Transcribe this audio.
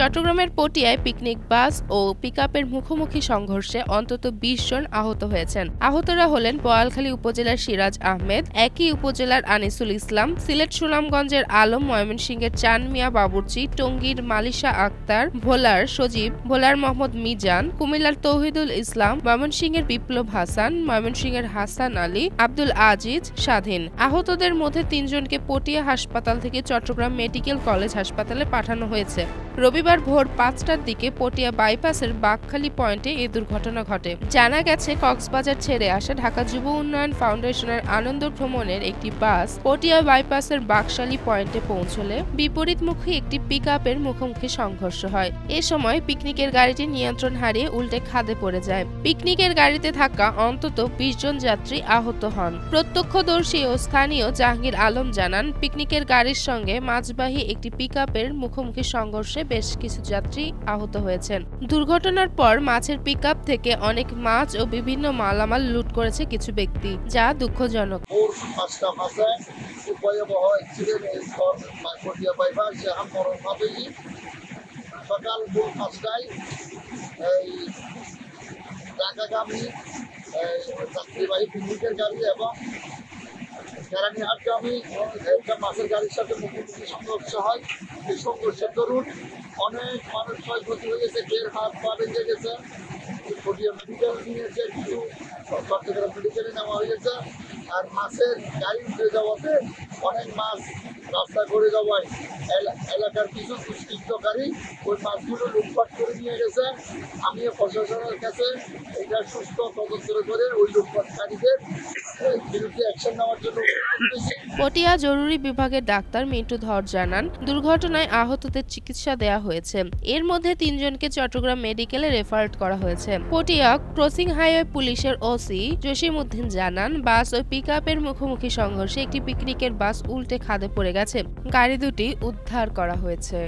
চট্টগ্রামের পটিয়ায় পিকনিক বাস ও পিকআপের মুখোমুখি সংঘর্ষে অন্তত ২০ জন আহত হয়েছেন। আহতরা হলেন বোয়ালখালী উপজেলার সিরাজ আহমেদ, একই উপজেলার আনিসুল ইসলাম, সিলেট সুনামগঞ্জের আলম, ময়মনসিংহের চান মিয়া বাবুর্চি, টঙ্গীর মালিশা আক্তার, ভোলার সজীব, ভোলার মোহাম্মদ মিজান, কুমিল্লার তৌহিদুল ইসলাম, ময়মনসিংহের বিপ্লব হাসান, ময়মনসিংহের হাসান আলী, আব্দুল আজিজ, স্বাধীন। আহতদের মধ্যে ৩ জনকে পটিয়া হাসপাতাল থেকে চট্টগ্রাম মেডিকেল কলেজ হাসপাতালে পাঠানো হয়েছে। রবিবার ভোর ৫টার দিকে পটিয়া বাইপাসের বাঘখালী পয়েন্টে এই দুর্ঘটনা ঘটে। জানা গেছে, কক্সবাজার ছেড়ে আসা ঢাকা যুব উন্নয়ন ফাউন্ডেশনের আনন্দ ভ্রমণের একটি বাস পটিয়া বাইপাসের বাঘশালী পয়েন্টে পৌঁছলে বিপরীতমুখী একটি পিকআপের মুখোমুখি সংঘর্ষ হয়। এ সময় পিকনিকের গাড়িটি নিয়ন্ত্রণ হারিয়ে উল্টে খাদে পড়ে যায়। পিকনিকের গাড়িতে থাকা অন্তত ২০ জন যাত্রী আহত হন। প্রত্যক্ষদর্শী ও স্থানীয় জাহাঙ্গীর আলম জানান, পিকনিকের গাড়ির সঙ্গে মাছবাহী একটি পিকআপের মুখোমুখি সংঘর্ষে বেশ কিছু যাত্রী আহত হয়েছেন। দুর্ঘটনার পর মাছের পিকআপ থেকে অনেক মাছ ও বিভিন্ন মালামাল লুট করেছে কিছু ব্যক্তি, যা দুঃখজনক। সকাল ভোর ৫টায় ঢাকাগামী যাত্রীবাহী পিকনিকের গাড়ি এবং কেরানীহাটগামী একটা মাছের গাড়ির সাথে মুখোমুখি সংঘর্ষ হয়। এই সংঘর্ষের দরুন অনেক মানুষ ক্ষয়ক্ষতি হয়ে গেছে, দেড় হাত পা ভেঙে গেছে। পটিয়া মেডিকেল নিয়েছে, কিছু চট্টগ্রাম মেডিকেলে নেওয়া হয়েছে। আর মাছের গাড়ি উঠে যাওয়াতে অনেক মাছ রাস্তা করে যাওয়ায় এলাকার কিছু দুষ্কৃতকারী ওই মাছগুলো লুটপাট করে নিয়ে গেছে। আমি প্রশাসনের কাছে এটা সুস্থ তদন্ত করে ওই লুটপাটকারীদের বিরুদ্ধে অ্যাকশন নেওয়ার জন্য। পটিয়া জরুরি বিভাগের ডাক্তার মিন্টু ধর জানান, দুর্ঘটনায় আহতদের চিকিৎসা দেয়া হয়েছে। এর মধ্যে ৩ জনকে চট্টগ্রাম মেডিকেলে রেফার করা হয়েছে। পটিয়া ক্রসিং হাইওয়ে পুলিশের ওসি জসিম উদ্দিন জানান, বাস ও পিকআপের মুখোমুখি সংঘর্ষে একটি পিকনিকের বাস উল্টে খাদে পড়ে গেছে। গাড়ি দুটি উদ্ধার করা হয়েছে।